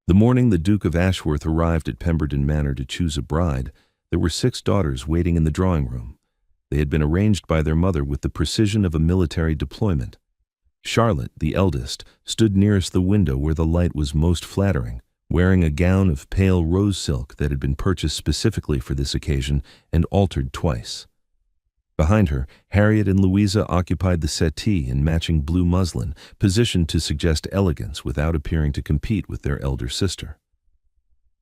The morning the Duke of Ashworth arrived at Pemberton Manor to choose a bride, there were 6 daughters waiting in the drawing room. They had been arranged by their mother with the precision of a military deployment. Charlotte, the eldest, stood nearest the window where the light was most flattering, wearing a gown of pale rose silk that had been purchased specifically for this occasion and altered twice. Behind her, Harriet and Louisa occupied the settee in matching blue muslin, positioned to suggest elegance without appearing to compete with their elder sister.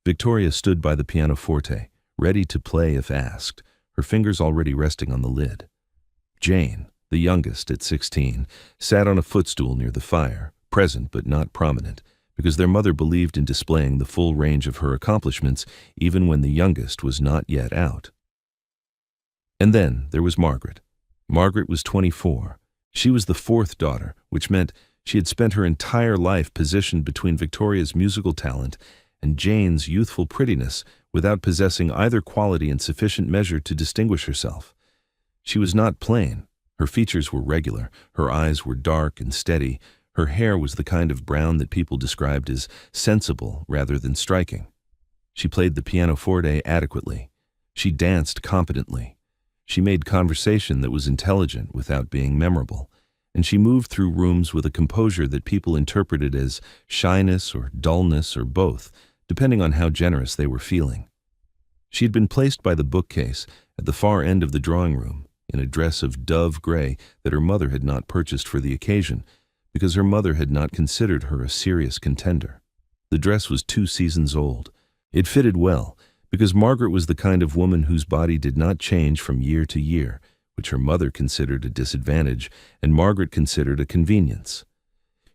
Victoria stood by the pianoforte, ready to play if asked, her fingers already resting on the lid. Jane, the youngest at 16, sat on a footstool near the fire, present but not prominent, because their mother believed in displaying the full range of her accomplishments even when the youngest was not yet out. And then there was Margaret. Margaret was 24. She was the 4th daughter, which meant she had spent her entire life positioned between Victoria's musical talent and Jane's youthful prettiness without possessing either quality in sufficient measure to distinguish herself. She was not plain. Her features were regular, her eyes were dark and steady, her hair was the kind of brown that people described as sensible rather than striking. She played the pianoforte adequately. She danced competently. She made conversation that was intelligent without being memorable, and she moved through rooms with a composure that people interpreted as shyness or dullness or both, depending on how generous they were feeling. She had been placed by the bookcase at the far end of the drawing room in a dress of dove gray that her mother had not purchased for the occasion, because her mother had not considered her a serious contender. The dress was 2 seasons old. It fitted well, because Margaret was the kind of woman whose body did not change from year to year, which her mother considered a disadvantage and Margaret considered a convenience.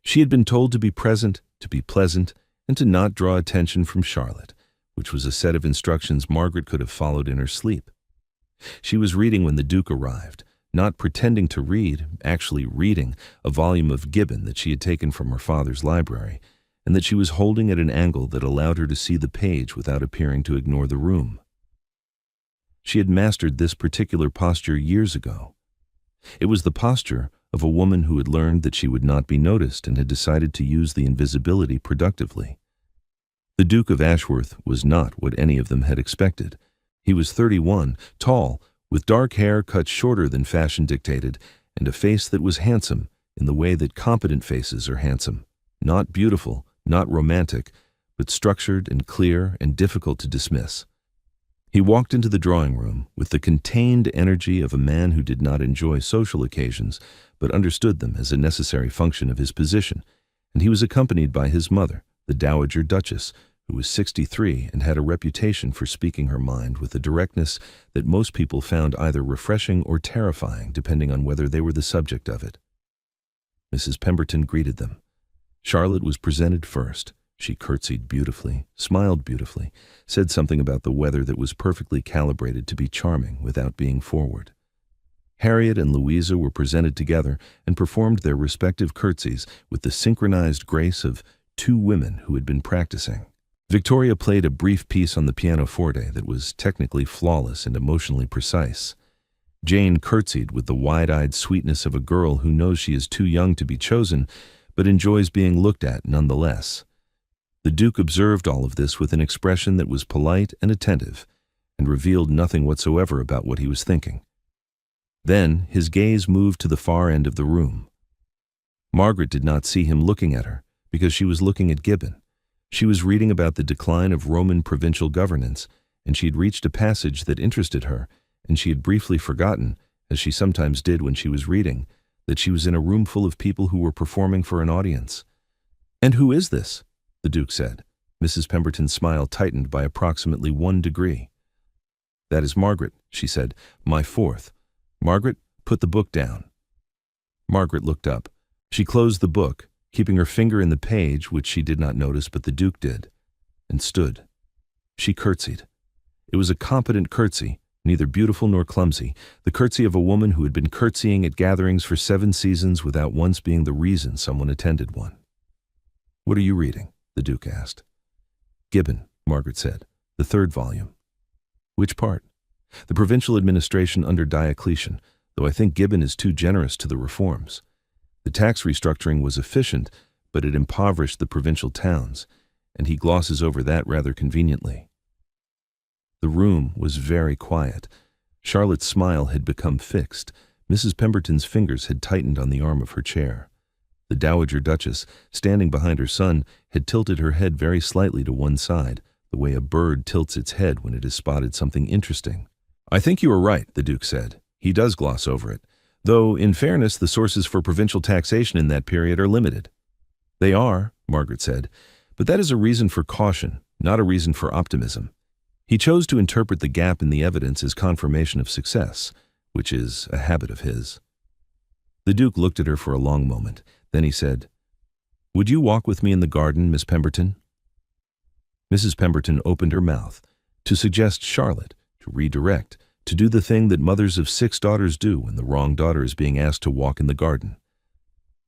She had been told to be present, to be pleasant, and to not draw attention from Charlotte, which was a set of instructions Margaret could have followed in her sleep. She was reading when the Duke arrived, not pretending to read, actually reading a volume of Gibbon that she had taken from her father's library, and that she was holding at an angle that allowed her to see the page without appearing to ignore the room. She had mastered this particular posture years ago. It was the posture of a woman who had learned that she would not be noticed and had decided to use the invisibility productively. The Duke of Ashworth was not what any of them had expected. He was 31, tall, with dark hair cut shorter than fashion dictated, and a face that was handsome in the way that competent faces are handsome, not beautiful, not romantic, but structured and clear and difficult to dismiss. He walked into the drawing room with the contained energy of a man who did not enjoy social occasions, but understood them as a necessary function of his position, and he was accompanied by his mother, the Dowager Duchess, who was 63 and had a reputation for speaking her mind with a directness that most people found either refreshing or terrifying, depending on whether they were the subject of it. Mrs. Pemberton greeted them. Charlotte was presented first. She curtsied beautifully, smiled beautifully, said something about the weather that was perfectly calibrated to be charming without being forward. Harriet and Louisa were presented together and performed their respective curtsies with the synchronized grace of 2 women who had been practicing. Victoria played a brief piece on the pianoforte that was technically flawless and emotionally precise. Jane curtsied with the wide-eyed sweetness of a girl who knows she is too young to be chosen, but enjoys being looked at nonetheless. The Duke observed all of this with an expression that was polite and attentive, and revealed nothing whatsoever about what he was thinking. Then his gaze moved to the far end of the room. Margaret did not see him looking at her, because she was looking at Gibbon. She was reading about the decline of Roman provincial governance, and she had reached a passage that interested her, and she had briefly forgotten, as she sometimes did when she was reading, that she was in a room full of people who were performing for an audience. "And who is this?" the Duke said. Mrs. Pemberton's smile tightened by approximately 1 degree. "That is Margaret," she said, "my 4th. Margaret, put the book down." Margaret looked up. She closed the book, keeping her finger in the page, which she did not notice, but the Duke did, and stood. She curtsied. It was a competent curtsy, neither beautiful nor clumsy, the curtsy of a woman who had been curtsying at gatherings for 7 seasons without once being the reason someone attended one. "What are you reading?" the Duke asked. "Gibbon," Margaret said, "the 3rd volume." "Which part?" "The provincial administration under Diocletian, though I think Gibbon is too generous to the reforms. The tax restructuring was efficient, but it impoverished the provincial towns, and he glosses over that rather conveniently. The room was very quiet. Charlotte's smile had become fixed. Mrs. Pemberton's fingers had tightened on the arm of her chair. The Dowager Duchess, standing behind her son, had tilted her head very slightly to one side, the way a bird tilts its head when it has spotted something interesting. "I think you are right," the Duke said. "He does gloss over it. Though, in fairness, the sources for provincial taxation in that period are limited." "They are," Margaret said, "but that is a reason for caution, not a reason for optimism. He chose to interpret the gap in the evidence as confirmation of success, which is a habit of his." The Duke looked at her for a long moment. Then he said, "Would you walk with me in the garden, Miss Pemberton?" Mrs. Pemberton opened her mouth to suggest Charlotte, to redirect, to do the thing that mothers of 6 daughters do when the wrong daughter is being asked to walk in the garden.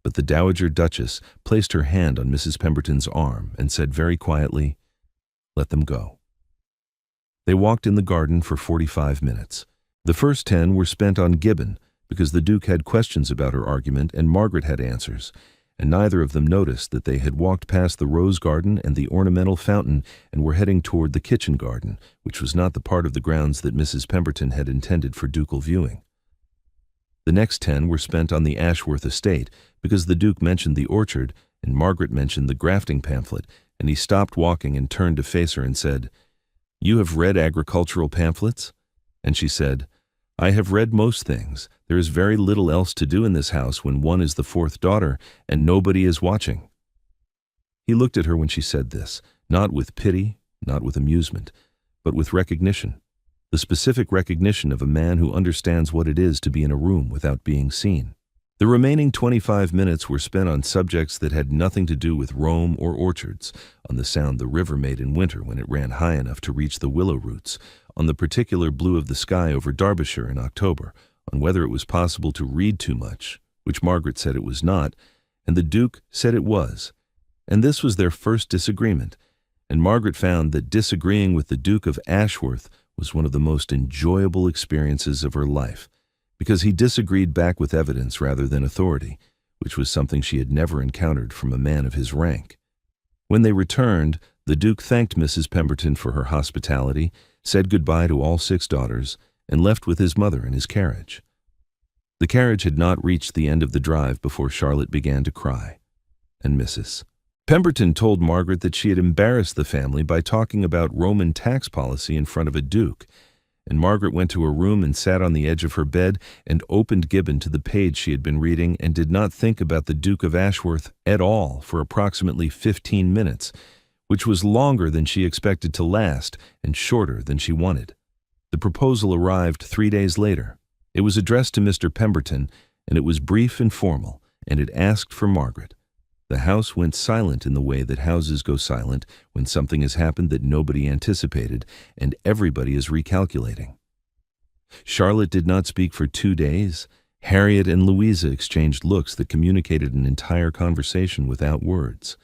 But the Dowager Duchess placed her hand on Mrs. Pemberton's arm and said very quietly, "Let them go." They walked in the garden for 45 minutes. The first 10 were spent on Gibbon, because the Duke had questions about her argument and Margaret had answers, and neither of them noticed that they had walked past the rose garden and the ornamental fountain and were heading toward the kitchen garden, which was not the part of the grounds that Mrs. Pemberton had intended for ducal viewing. The next 10 were spent on the Ashworth estate, because the Duke mentioned the orchard and Margaret mentioned the grafting pamphlet, and he stopped walking and turned to face her and said, "You have read agricultural pamphlets?" And she said, "I have read most things. There is very little else to do in this house when one is the 4th daughter and nobody is watching." He looked at her when she said this, not with pity, not with amusement, but with recognition, the specific recognition of a man who understands what it is to be in a room without being seen. The remaining 25 minutes were spent on subjects that had nothing to do with Rome or orchards, on the sound the river made in winter when it ran high enough to reach the willow roots, on the particular blue of the sky over Derbyshire in October, on whether it was possible to read too much, which Margaret said it was not, and the Duke said it was. And this was their first disagreement, and Margaret found that disagreeing with the Duke of Ashworth was one of the most enjoyable experiences of her life, because he disagreed back with evidence rather than authority, which was something she had never encountered from a man of his rank. When they returned, the Duke thanked Mrs. Pemberton for her hospitality, said goodbye to all 6 daughters, and left with his mother in his carriage. The carriage had not reached the end of the drive before Charlotte began to cry, and Mrs. Pemberton told Margaret that she had embarrassed the family by talking about Roman tax policy in front of a duke, and Margaret went to her room and sat on the edge of her bed and opened Gibbon to the page she had been reading and did not think about the Duke of Ashworth at all for approximately 15 minutes, which was longer than she expected to last and shorter than she wanted. The proposal arrived 3 days later. It was addressed to Mr. Pemberton, and it was brief and formal, and it asked for Margaret. The house went silent in the way that houses go silent when something has happened that nobody anticipated, and everybody is recalculating. Charlotte did not speak for 2 days. Harriet and Louisa exchanged looks that communicated an entire conversation without words.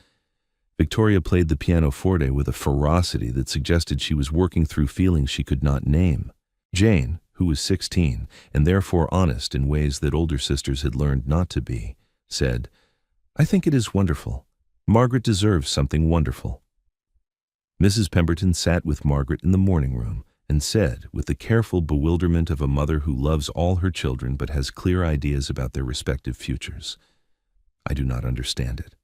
Victoria played the pianoforte with a ferocity that suggested she was working through feelings she could not name. Jane, who was 16, and therefore honest in ways that older sisters had learned not to be, said, "I think it is wonderful. Margaret deserves something wonderful." Mrs. Pemberton sat with Margaret in the morning room and said, with the careful bewilderment of a mother who loves all her children but has clear ideas about their respective futures, "I do not understand it."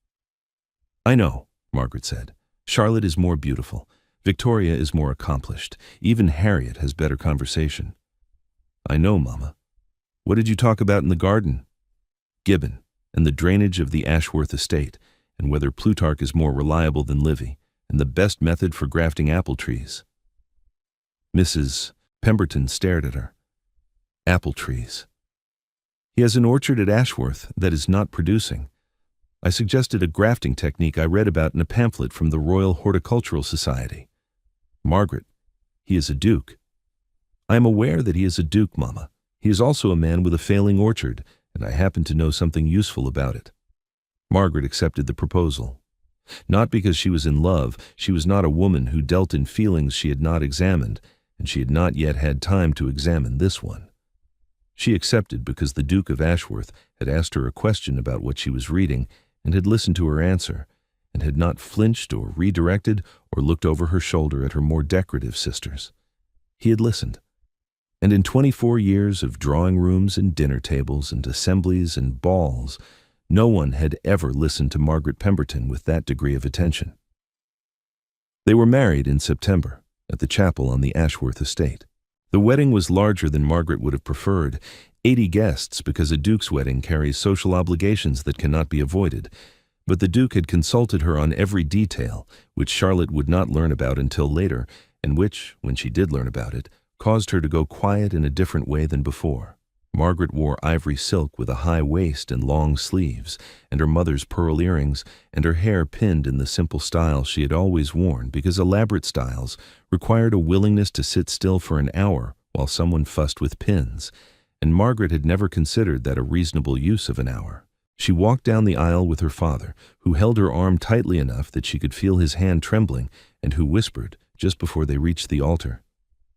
"I know," Margaret said. "Charlotte is more beautiful. Victoria is more accomplished. Even Harriet has better conversation." "I know, Mama. What did you talk about in the garden?" "Gibbon, and the drainage of the Ashworth estate, and whether Plutarch is more reliable than Livy, and the best method for grafting apple trees." Mrs. Pemberton stared at her. "Apple trees. He has an orchard at Ashworth that is not producing. I suggested a grafting technique I read about in a pamphlet from the Royal Horticultural Society." "Margaret, he is a duke." "I am aware that he is a duke, Mama. He is also a man with a failing orchard, and I happen to know something useful about it." Margaret accepted the proposal. Not because she was in love. She was not a woman who dealt in feelings she had not examined, and she had not yet had time to examine this one. She accepted because the Duke of Ashworth had asked her a question about what she was reading and had listened to her answer, and had not flinched or redirected or looked over her shoulder at her more decorative sisters. He had listened. And in 24 years of drawing rooms and dinner tables and assemblies and balls, no one had ever listened to Margaret Pemberton with that degree of attention. They were married in September at the chapel on the Ashworth estate. The wedding was larger than Margaret would have preferred, 80 guests, because a duke's wedding carries social obligations that cannot be avoided. But the Duke had consulted her on every detail, which Charlotte would not learn about until later, and which, when she did learn about it, caused her to go quiet in a different way than before. Margaret wore ivory silk with a high waist and long sleeves, and her mother's pearl earrings, and her hair pinned in the simple style she had always worn, because elaborate styles required a willingness to sit still for an hour while someone fussed with pins, and Margaret had never considered that a reasonable use of an hour. She walked down the aisle with her father, who held her arm tightly enough that she could feel his hand trembling, and who whispered, just before they reached the altar,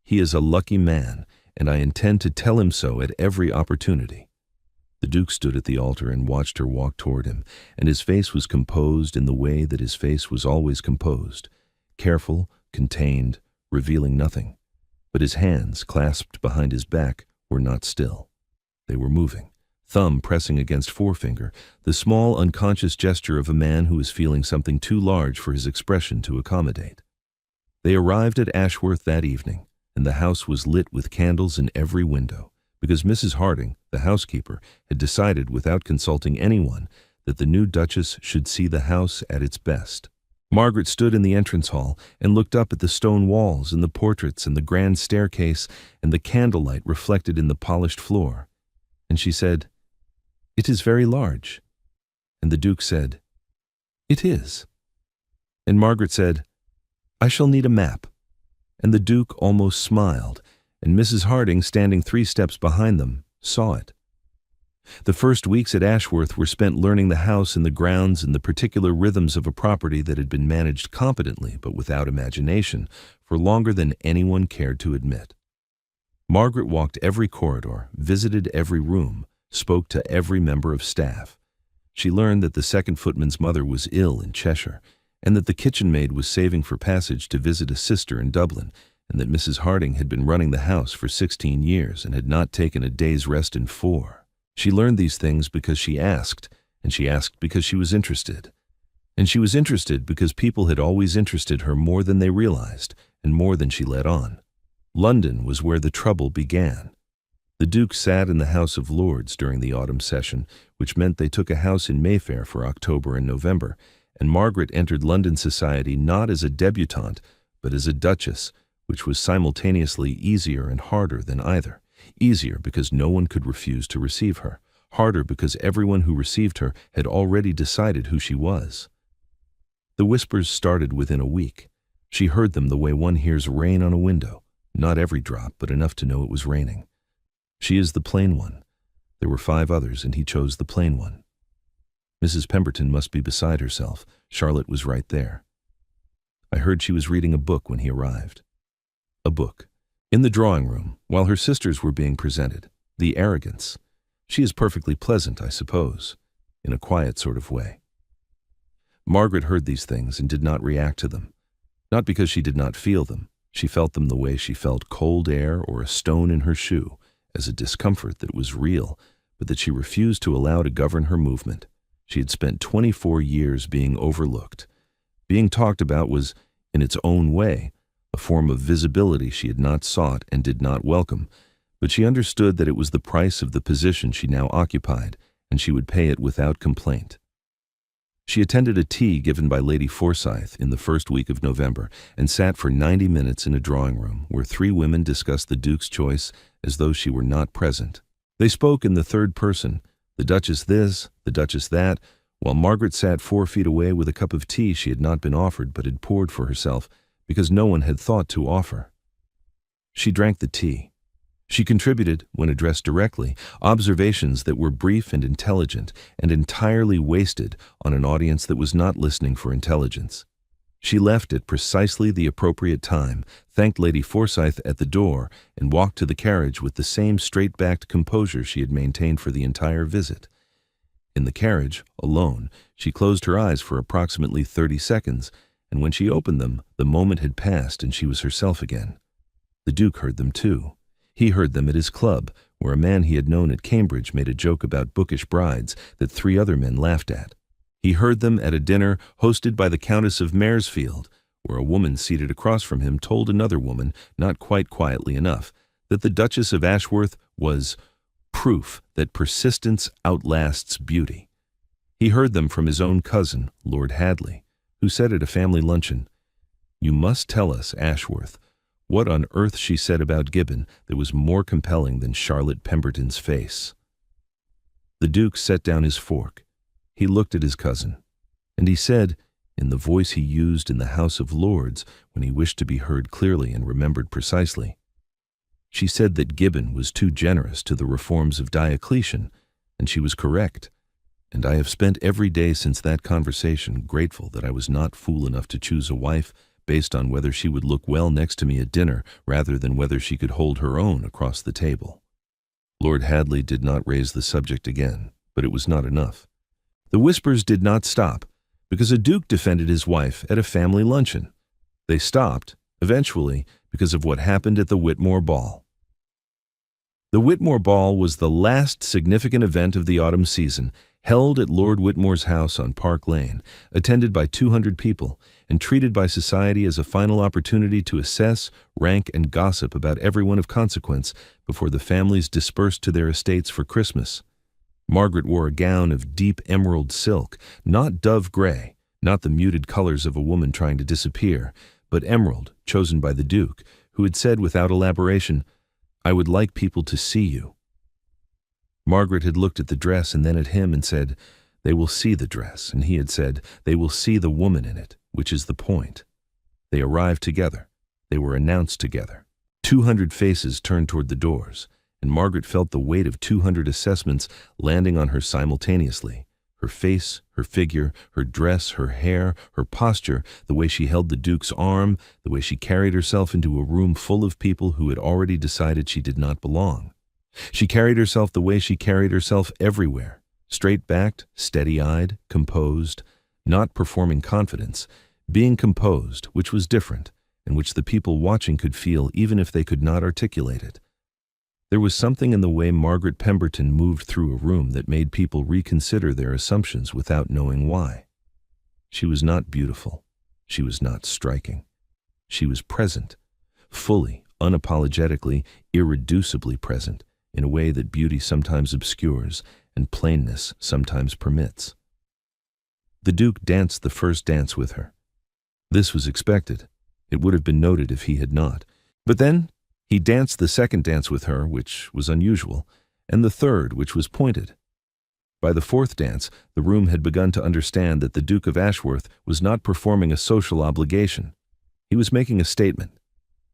"He is a lucky man, and I intend to tell him so at every opportunity." The Duke stood at the altar and watched her walk toward him, and his face was composed in the way that his face was always composed, careful, contained, revealing nothing. But his hands, clasped behind his back, were not still. They were moving, thumb pressing against forefinger, the small, unconscious gesture of a man who is feeling something too large for his expression to accommodate. They arrived at Ashworth that evening, and the house was lit with candles in every window, because Mrs. Harding, the housekeeper, had decided without consulting anyone that the new Duchess should see the house at its best. Margaret stood in the entrance hall and looked up at the stone walls and the portraits and the grand staircase and the candlelight reflected in the polished floor. And she said, "It is very large." And the Duke said, "It is." And Margaret said, "I shall need a map." And the Duke almost smiled, and Mrs. Harding, standing 3 steps behind them, saw it. The first weeks at Ashworth were spent learning the house and the grounds and the particular rhythms of a property that had been managed competently but without imagination for longer than anyone cared to admit. Margaret walked every corridor, visited every room, spoke to every member of staff. She learned that the second footman's mother was ill in Cheshire, and that the kitchen maid was saving for passage to visit a sister in Dublin, and that Mrs. Harding had been running the house for 16 years and had not taken a day's rest in 4. She learned these things because she asked, and she asked because she was interested. And she was interested because people had always interested her more than they realized, and more than she let on. London was where the trouble began. The Duke sat in the House of Lords during the autumn session, which meant they took a house in Mayfair for October and November, and Margaret entered London society not as a debutante, but as a duchess, which was simultaneously easier and harder than either. Easier because no one could refuse to receive her, harder because everyone who received her had already decided who she was. The whispers started within a week. She heard them the way one hears rain on a window, not every drop, but enough to know it was raining. She is the plain one. There were 5 others, and he chose the plain one. Mrs. Pemberton must be beside herself. Charlotte was right there. I heard she was reading a book when he arrived. A book. In the drawing room, while her sisters were being presented. The arrogance. She is perfectly pleasant, I suppose, in a quiet sort of way. Margaret heard these things and did not react to them. Not because she did not feel them. She felt them the way she felt cold air or a stone in her shoe, as a discomfort that was real, but that she refused to allow to govern her movement. She had spent 24 years being overlooked. Being talked about was, in its own way, a form of visibility she had not sought and did not welcome, but she understood that it was the price of the position she now occupied, and she would pay it without complaint. She attended a tea given by Lady Forsyth in the first week of November and sat for 90 minutes in a drawing room where 3 women discussed the Duke's choice as though she were not present. They spoke in the third person, the Duchess this, the Duchess that, while Margaret sat 4 feet away with a cup of tea she had not been offered but had poured for herself because no one had thought to offer. She drank the tea. She contributed, when addressed directly, observations that were brief and intelligent and entirely wasted on an audience that was not listening for intelligence. She left at precisely the appropriate time, thanked Lady Forsyth at the door, and walked to the carriage with the same straight-backed composure she had maintained for the entire visit. In the carriage, alone, she closed her eyes for approximately 30 seconds, and when she opened them, the moment had passed and she was herself again. The Duke heard them too. He heard them at his club, where a man he had known at Cambridge made a joke about bookish brides that 3 other men laughed at. He heard them at a dinner hosted by the Countess of Maresfield, where a woman seated across from him told another woman, not quite quietly enough, that the Duchess of Ashworth was proof that persistence outlasts beauty. He heard them from his own cousin, Lord Hadley, who said at a family luncheon, "You must tell us, Ashworth, what on earth she said about Gibbon that was more compelling than Charlotte Pemberton's face." The Duke set down his fork. He looked at his cousin, and he said, in the voice he used in the House of Lords when he wished to be heard clearly and remembered precisely, "She said that Gibbon was too generous to the reforms of Diocletian, and she was correct, and I have spent every day since that conversation grateful that I was not fool enough to choose a wife based on whether she would look well next to me at dinner rather than whether she could hold her own across the table." Lord Hadley did not raise the subject again, but it was not enough. The whispers did not stop, because a duke defended his wife at a family luncheon. They stopped, eventually, because of what happened at the Whitmore Ball. The Whitmore Ball was the last significant event of the autumn season, held at Lord Whitmore's house on Park Lane, attended by 200 people, and treated by society as a final opportunity to assess, rank, and gossip about everyone of consequence before the families dispersed to their estates for Christmas. Margaret wore a gown of deep emerald silk, not dove gray, not the muted colors of a woman trying to disappear, but emerald, chosen by the Duke, who had said without elaboration, "I would like people to see you." Margaret had looked at the dress and then at him and said, "They will see the dress," and he had said, "They will see the woman in it, which is the point." They arrived together. They were announced together. 200 faces turned toward the doors, and Margaret felt the weight of 200 assessments landing on her simultaneously. Her face, her figure, her dress, her hair, her posture, the way she held the Duke's arm, the way she carried herself into a room full of people who had already decided she did not belong. She carried herself the way she carried herself everywhere, straight-backed, steady-eyed, composed, not performing confidence, being composed, which was different, and which the people watching could feel even if they could not articulate it. There was something in the way Margaret Pemberton moved through a room that made people reconsider their assumptions without knowing why. She was not beautiful. She was not striking. She was present, fully, unapologetically, irreducibly present, in a way that beauty sometimes obscures and plainness sometimes permits. The Duke danced the first dance with her. This was expected. It would have been noted if he had not. But then he danced the second dance with her, which was unusual, and the third, which was pointed. By the fourth dance, the room had begun to understand that the Duke of Ashworth was not performing a social obligation. He was making a statement.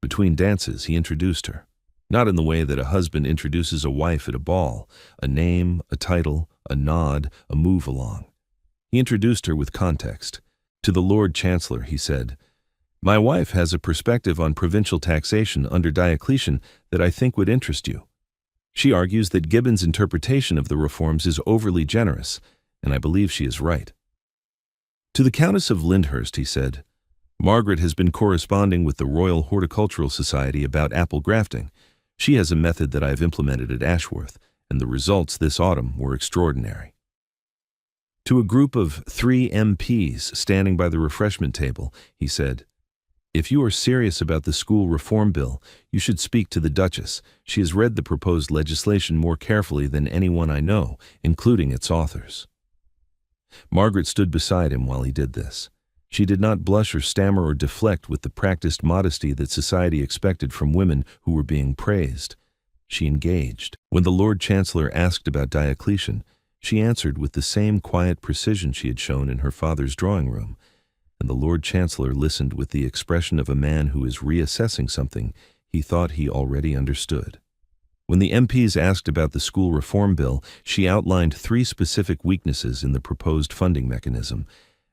Between dances, he introduced her. Not in the way that a husband introduces a wife at a ball, a name, a title, a nod, a move along. He introduced her with context. To the Lord Chancellor, he said, "My wife has a perspective on provincial taxation under Diocletian that I think would interest you. She argues that Gibbon's interpretation of the reforms is overly generous, and I believe she is right." To the Countess of Lyndhurst, he said, "Margaret has been corresponding with the Royal Horticultural Society about apple grafting. She has a method that I have implemented at Ashworth, and the results this autumn were extraordinary." To a group of 3 MPs standing by the refreshment table, he said, "If you are serious about the school reform bill, you should speak to the Duchess. She has read the proposed legislation more carefully than anyone I know, including its authors." Margaret stood beside him while he did this. She did not blush or stammer or deflect with the practiced modesty that society expected from women who were being praised. She engaged. When the Lord Chancellor asked about Diocletian, she answered with the same quiet precision she had shown in her father's drawing room, and the Lord Chancellor listened with the expression of a man who is reassessing something he thought he already understood. When the MPs asked about the school reform bill, she outlined 3 specific weaknesses in the proposed funding mechanism,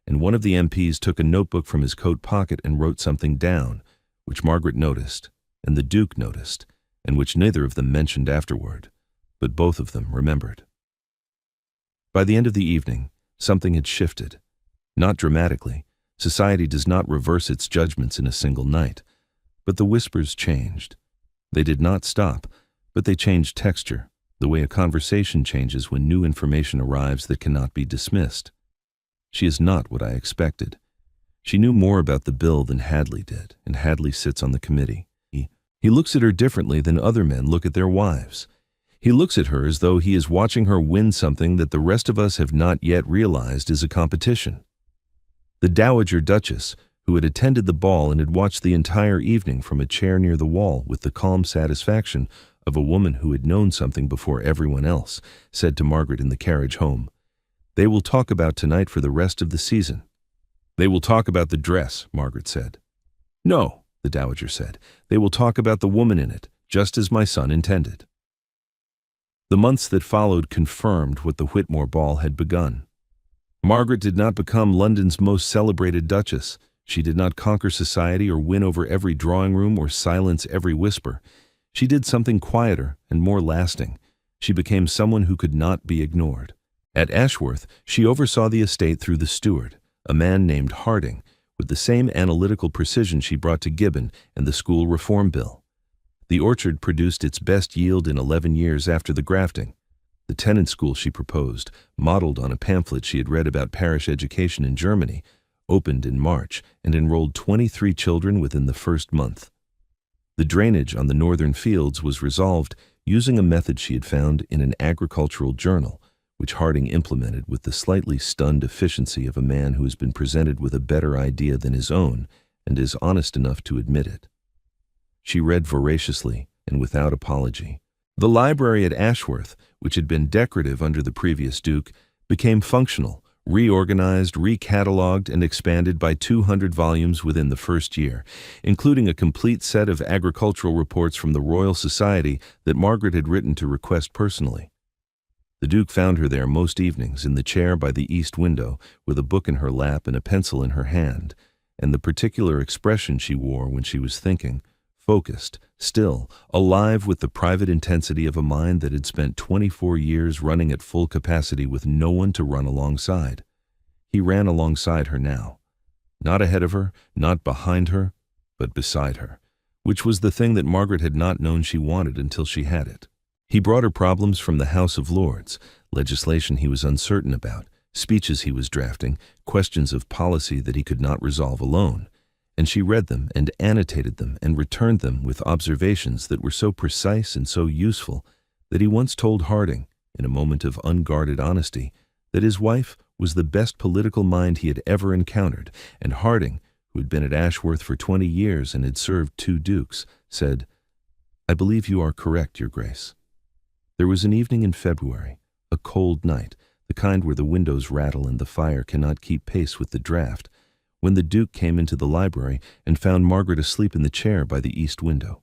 and one of the MPs took a notebook from his coat pocket and wrote something down, which Margaret noticed, and the Duke noticed, and which neither of them mentioned afterward, but both of them remembered. By the end of the evening, something had shifted. Not dramatically. Society does not reverse its judgments in a single night. But the whispers changed. They did not stop, but they changed texture, the way a conversation changes when new information arrives that cannot be dismissed. She is not what I expected. She knew more about the bill than Hadley did, and Hadley sits on the committee. He looks at her differently than other men look at their wives. He looks at her as though he is watching her win something that the rest of us have not yet realized is a competition. The Dowager Duchess, who had attended the ball and had watched the entire evening from a chair near the wall with the calm satisfaction of a woman who had known something before everyone else, said to Margaret in the carriage home, "They will talk about tonight for the rest of the season." "They will talk about the dress," Margaret said. "No," the Dowager said, "they will talk about the woman in it, just as my son intended." The months that followed confirmed what the Whitmore ball had begun. Margaret did not become London's most celebrated duchess. She did not conquer society or win over every drawing room or silence every whisper. She did something quieter and more lasting. She became someone who could not be ignored. At Ashworth, she oversaw the estate through the steward, a man named Harding, with the same analytical precision she brought to Gibbon and the school reform bill. The orchard produced its best yield in 11 years after the grafting. The tenant school she proposed, modeled on a pamphlet she had read about parish education in Germany, opened in March and enrolled 23 children within the first month. The drainage on the northern fields was resolved using a method she had found in an agricultural journal, which Harding implemented with the slightly stunned efficiency of a man who has been presented with a better idea than his own and is honest enough to admit it. She read voraciously and without apology. The library at Ashworth, which had been decorative under the previous Duke, became functional, reorganized, recatalogued, and expanded by 200 volumes within the first year, including a complete set of agricultural reports from the Royal Society that Margaret had written to request personally. The Duke found her there most evenings in the chair by the east window, with a book in her lap and a pencil in her hand, and the particular expression she wore when she was thinking, focused, still, alive with the private intensity of a mind that had spent 24 years running at full capacity with no one to run alongside. He ran alongside her now. Not ahead of her, not behind her, but beside her, which was the thing that Margaret had not known she wanted until she had it. He brought her problems from the House of Lords, legislation he was uncertain about, speeches he was drafting, questions of policy that he could not resolve alone, and she read them and annotated them and returned them with observations that were so precise and so useful that he once told Harding, in a moment of unguarded honesty, that his wife was the best political mind he had ever encountered, and Harding, who had been at Ashworth for 20 years and had served 2 dukes, said, "I believe you are correct, Your Grace." There was an evening in February, a cold night, the kind where the windows rattle and the fire cannot keep pace with the draught, when the Duke came into the library and found Margaret asleep in the chair by the east window.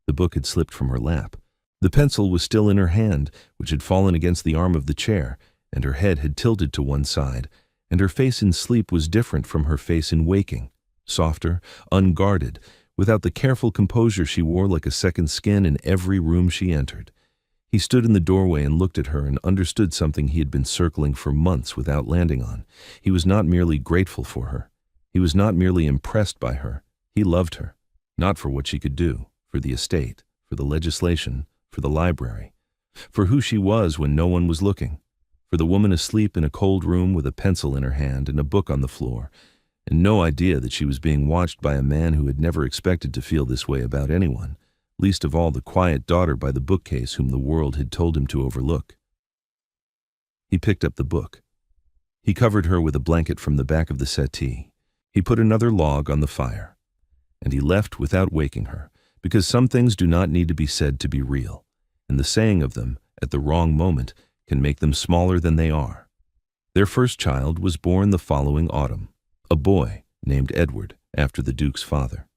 The book had slipped from her lap. The pencil was still in her hand, which had fallen against the arm of the chair, and her head had tilted to one side, and her face in sleep was different from her face in waking, softer, unguarded, without the careful composure she wore like a second skin in every room she entered. He stood in the doorway and looked at her and understood something he had been circling for months without landing on. He was not merely grateful for her. He was not merely impressed by her. He loved her, not for what she could do, for the estate, for the legislation, for the library, for who she was when no one was looking, for the woman asleep in a cold room with a pencil in her hand and a book on the floor, and no idea that she was being watched by a man who had never expected to feel this way about anyone, least of all the quiet daughter by the bookcase whom the world had told him to overlook. He picked up the book. He covered her with a blanket from the back of the settee. He put another log on the fire. And he left without waking her, because some things do not need to be said to be real, and the saying of them, at the wrong moment, can make them smaller than they are. Their first child was born the following autumn, a boy named Edward, after the Duke's father.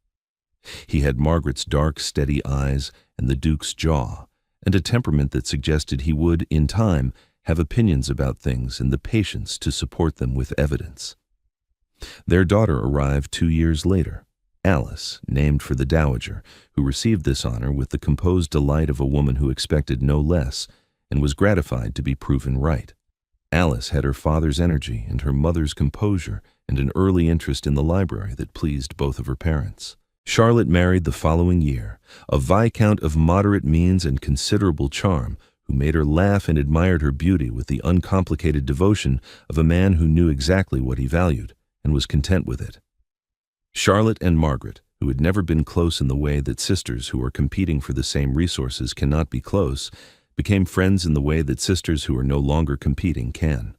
He had Margaret's dark, steady eyes and the Duke's jaw, and a temperament that suggested he would, in time, have opinions about things and the patience to support them with evidence. Their daughter arrived 2 years later, Alice, named for the Dowager, who received this honor with the composed delight of a woman who expected no less and was gratified to be proven right. Alice had her father's energy and her mother's composure and an early interest in the library that pleased both of her parents. Charlotte married the following year a viscount of moderate means and considerable charm, who made her laugh and admired her beauty with the uncomplicated devotion of a man who knew exactly what he valued and was content with it. Charlotte and Margaret, who had never been close in the way that sisters who are competing for the same resources cannot be close, became friends in the way that sisters who are no longer competing can.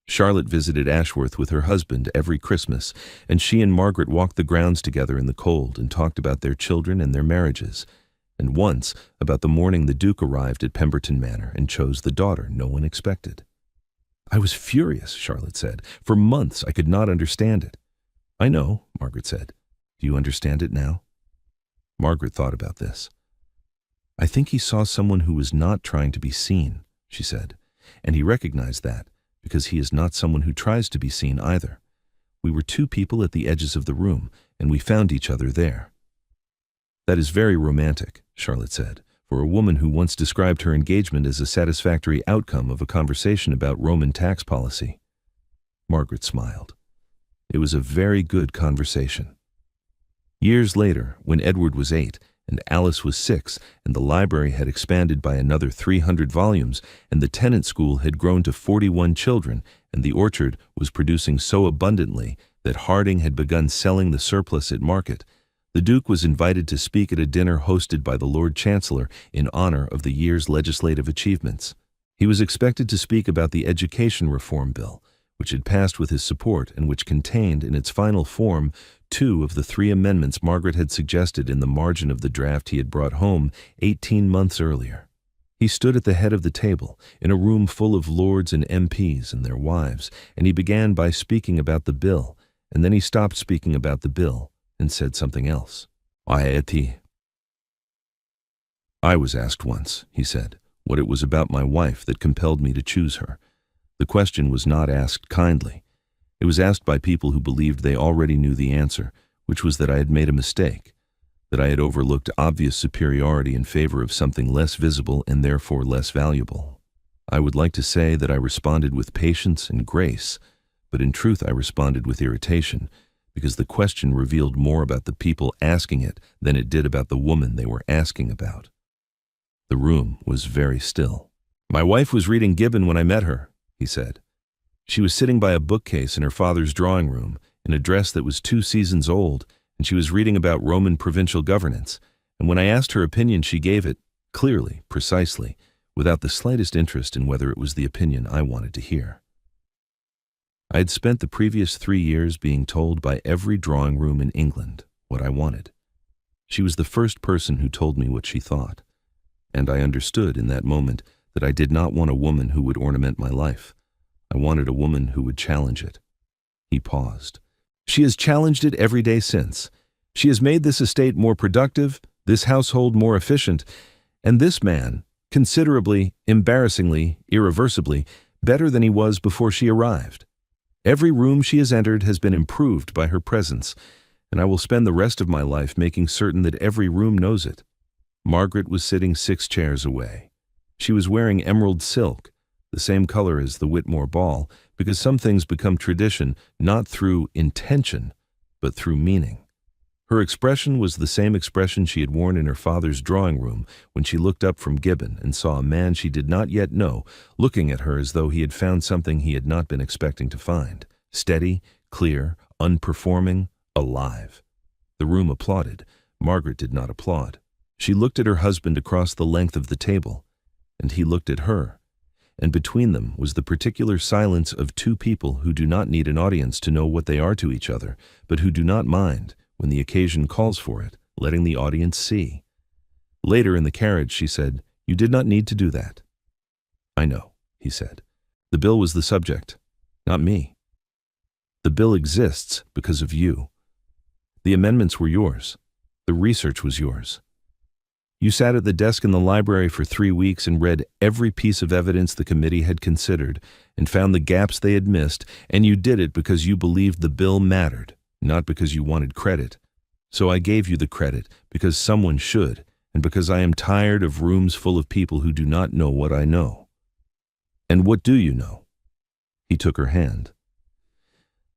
Charlotte visited Ashworth with her husband every Christmas, and she and Margaret walked the grounds together in the cold and talked about their children and their marriages, and once about the morning the Duke arrived at Pemberton Manor and chose the daughter no one expected. "I was furious," Charlotte said. "For months I could not understand it." "I know," Margaret said. "Do you understand it now?" Margaret thought about this. "I think he saw someone who was not trying to be seen," she said, "and he recognized that, because he is not someone who tries to be seen either. We were two people at the edges of the room, and we found each other there." "That is very romantic," Charlotte said, for a woman who once described her engagement as a satisfactory outcome of a conversation about Roman tax policy. Margaret smiled. It was a very good conversation. Years later, when Edward was 8 and Alice was 6, and the library had expanded by another 300 volumes, and the tenant school had grown to 41 children, and the orchard was producing so abundantly that Harding had begun selling the surplus at market, the Duke was invited to speak at a dinner hosted by the Lord Chancellor in honor of the year's legislative achievements. He was expected to speak about the Education Reform Bill, which had passed with his support and which contained in its final form 2 of the 3 amendments Margaret had suggested in the margin of the draft he had brought home 18 months earlier. He stood at the head of the table, in a room full of lords and MPs and their wives, and he began by speaking about the bill, and then he stopped speaking about the bill and said something else. I was asked once, he said, what it was about my wife that compelled me to choose her. The question was not asked kindly. It was asked by people who believed they already knew the answer, which was that I had made a mistake, that I had overlooked obvious superiority in favor of something less visible and therefore less valuable. I would like to say that I responded with patience and grace, but in truth I responded with irritation, because the question revealed more about the people asking it than it did about the woman they were asking about. The room was very still. My wife was reading Gibbon when I met her, he said. She was sitting by a bookcase in her father's drawing room, in a dress that was 2 seasons old, and she was reading about Roman provincial governance, and when I asked her opinion she gave it, clearly, precisely, without the slightest interest in whether it was the opinion I wanted to hear. I had spent the previous 3 years being told by every drawing room in England what I wanted. She was the first person who told me what she thought, and I understood in that moment that I did not want a woman who would ornament my life. I wanted a woman who would challenge it. He paused. She has challenged it every day since. She has made this estate more productive, this household more efficient, and this man, considerably, embarrassingly, irreversibly, better than he was before she arrived. Every room she has entered has been improved by her presence, and I will spend the rest of my life making certain that every room knows it. Margaret was sitting 6 chairs away. She was wearing emerald silk, the same color as the Whitmore ball, because some things become tradition not through intention, but through meaning. Her expression was the same expression she had worn in her father's drawing room when she looked up from Gibbon and saw a man she did not yet know looking at her as though he had found something he had not been expecting to find. Steady, clear, unperforming, alive. The room applauded. Margaret did not applaud. She looked at her husband across the length of the table, and he looked at her. And between them was the particular silence of 2 people who do not need an audience to know what they are to each other, but who do not mind, when the occasion calls for it, letting the audience see. Later in the carriage she said, "You did not need to do that." "I know," he said. "The bill was the subject, not me. The bill exists because of you. The amendments were yours. The research was yours. You sat at the desk in the library for 3 weeks and read every piece of evidence the committee had considered and found the gaps they had missed, and you did it because you believed the bill mattered, not because you wanted credit. So I gave you the credit because someone should, and because I am tired of rooms full of people who do not know what I know. And what do you know? He took her hand.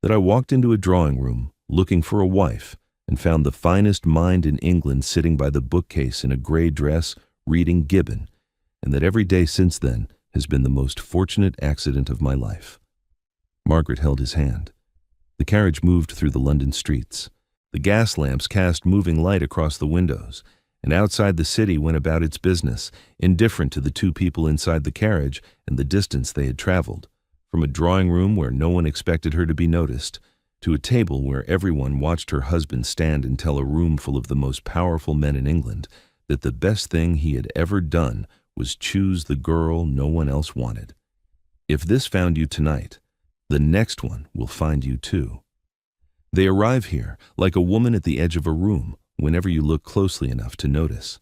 That I walked into a drawing room, looking for a wife, and found the finest mind in England sitting by the bookcase in a grey dress, reading Gibbon, and that every day since then has been the most fortunate accident of my life. Margaret held his hand. The carriage moved through the London streets. The gas lamps cast moving light across the windows, and outside the city went about its business, indifferent to the two people inside the carriage and the distance they had traveled, from a drawing room where no one expected her to be noticed, to a table where everyone watched her husband stand and tell a room full of the most powerful men in England that the best thing he had ever done was choose the girl no one else wanted. If this found you tonight, the next one will find you too. They arrive here like a woman at the edge of a room whenever you look closely enough to notice.